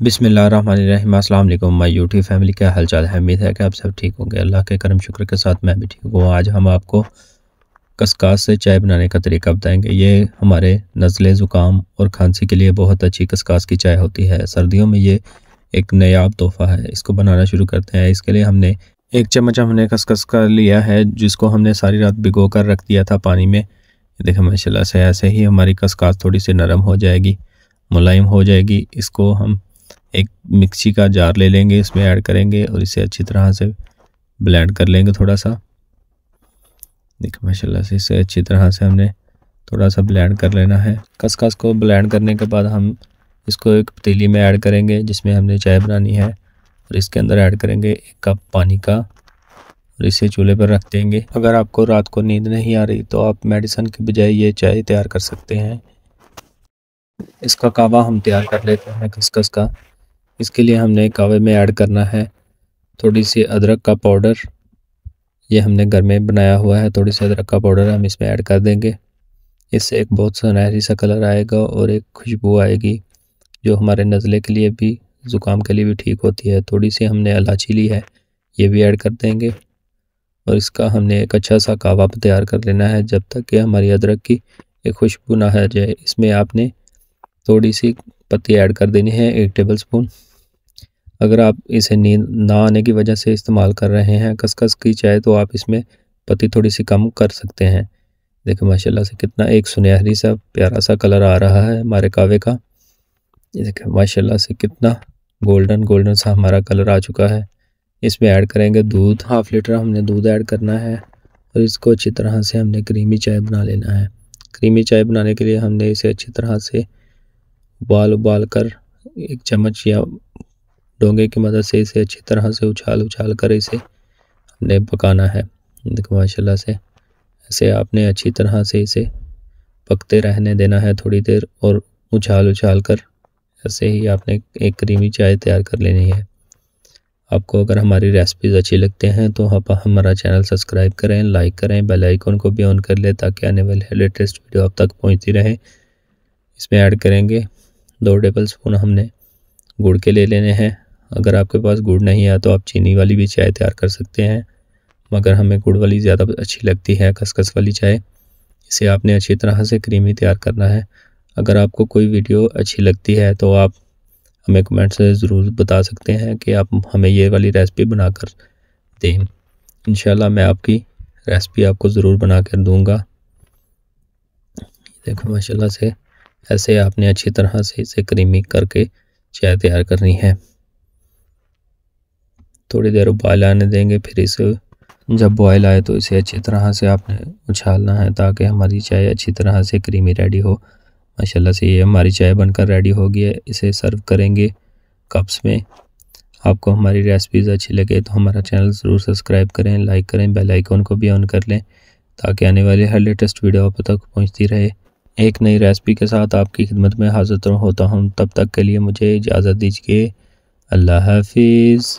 बिस्मिल्लाहिर्रहमानिर्रहीम। अस्सलाम वालेकुम माय यूट्यूब फैमिली, क्या हाल चाल है। उम्मीद है कि आप सब ठीक होंगे। अल्लाह के करम शुक्र के साथ मैं भी ठीक हूँ। आज हम आपको कस्कास से चाय बनाने का तरीका बताएंगे। ये हमारे नज़ले ज़ुकाम और खांसी के लिए बहुत अच्छी कस्कास की चाय होती है। सर्दियों में ये एक नायाब तोहफ़ा है। इसको बनाना शुरू करते हैं। इसके लिए हमने 1 चम्मच हमने खसखस का लिया है, जिसको हमने सारी रात भिगो कर रख दिया था पानी में। देखिए माशाल्लाह से ऐसे ही हमारी कस्कास थोड़ी सी नरम हो जाएगी, मुलायम हो जाएगी। इसको हम एक मिक्सी का जार ले लेंगे, इसमें ऐड करेंगे और इसे अच्छी तरह से ब्लेंड कर लेंगे। थोड़ा सा देखिए माशाल्लाह से इसे अच्छी तरह से हमने थोड़ा सा ब्लेंड कर लेना है। खसखस को ब्लेंड करने के बाद हम इसको एक पतीली में ऐड करेंगे, जिसमें हमने चाय बनानी है, और इसके अंदर ऐड करेंगे 1 कप पानी का और इसे चूल्हे पर रख देंगे। अगर आपको रात को नींद नहीं आ रही तो आप मेडिसिन के बजाय ये चाय तैयार कर सकते हैं। इसका कावा हम तैयार कर लेते हैं खसखस का। इसके लिए हमने कावे में ऐड करना है थोड़ी सी अदरक का पाउडर। ये हमने घर में बनाया हुआ है। थोड़ी सी अदरक का पाउडर हम इसमें ऐड कर देंगे। इससे एक बहुत सुनहरी सा कलर आएगा और एक खुशबू आएगी, जो हमारे नज़ले के लिए भी, ज़ुकाम के लिए भी ठीक होती है। थोड़ी सी हमने इलायची ली है, ये भी ऐड कर देंगे और इसका हमने एक अच्छा सा कावा तैयार कर लेना है, जब तक कि हमारी अदरक की एक खुशबू ना आ जाए। इसमें आपने थोड़ी सी पत्ती ऐड कर देनी है, 1 टेबल स्पून। अगर आप इसे नींद ना आने की वजह से इस्तेमाल कर रहे हैं खसखस की चाय, तो आप इसमें पत्ती थोड़ी सी कम कर सकते हैं। देखिए माशाल्लाह से कितना एक सुनहरी सा प्यारा सा कलर आ रहा है हमारे कावे का। ये देखिए माशाल्लाह से कितना गोल्डन गोल्डन सा हमारा कलर आ चुका है। इसमें ऐड करेंगे दूध। 1/2 लीटर हमने दूध ऐड करना है और इसको अच्छी तरह से हमने क्रीमी चाय बना लेना है। क्रीमी चाय बनाने के लिए हमने इसे अच्छी तरह से उबाल कर 1 चम्मच या डोंगे की मदद से इसे अच्छी तरह से उछाल कर इसे हमने पकाना है। देखो माशाल्लाह से ऐसे आपने अच्छी तरह से इसे पकते रहने देना है थोड़ी देर, और उछाल कर ऐसे ही आपने एक क्रीमी चाय तैयार कर लेनी है। आपको अगर हमारी रेसिपीज़ अच्छी लगते हैं तो आप हमारा चैनल सब्सक्राइब करें, लाइक करें, बेल आइकन को भी ऑन कर लें, ताकि आने वाले लेटेस्ट वीडियो आप तक पहुँचती रहे। इसमें ऐड करेंगे 2 टेबल स्पून हमने गुड़ के ले लेने हैं। अगर आपके पास गुड़ नहीं है तो आप चीनी वाली भी चाय तैयार कर सकते हैं, मगर हमें गुड़ वाली ज़्यादा अच्छी लगती है खसखस वाली चाय। इसे आपने अच्छी तरह से क्रीमी तैयार करना है। अगर आपको कोई वीडियो अच्छी लगती है तो आप हमें कमेंट से ज़रूर बता सकते हैं कि आप हमें ये वाली रेसिपी बना कर दें। इंशाल्लाह मैं आपकी रेसिपी आपको ज़रूर बना कर दूँगा। देखो माशाल्लाह से ऐसे आपने अच्छी तरह से इसे क्रीमी करके चाय तैयार करनी है। थोड़ी देर उबाल आने देंगे, फिर इसे जब बॉयल आए तो इसे अच्छी तरह से आपने उछालना है, ताकि हमारी चाय अच्छी तरह से क्रीमी रेडी हो। माशाल्लाह से ये हमारी चाय बनकर रेडी हो गई है। इसे सर्व करेंगे कप्स में। आपको हमारी रेसिपीज़ अच्छी लगे तो हमारा चैनल ज़रूर सब्सक्राइब करें, लाइक करें, बेल आइकन को भी ऑन कर लें, ताकि आने वाली हर लेटेस्ट वीडियो आप तक पहुँचती रहे। एक नई रेसिपी के साथ आपकी खिदमत में हाजिर होता हूँ। तब तक के लिए मुझे इजाज़त दीजिए। अल्लाह हाफिज़।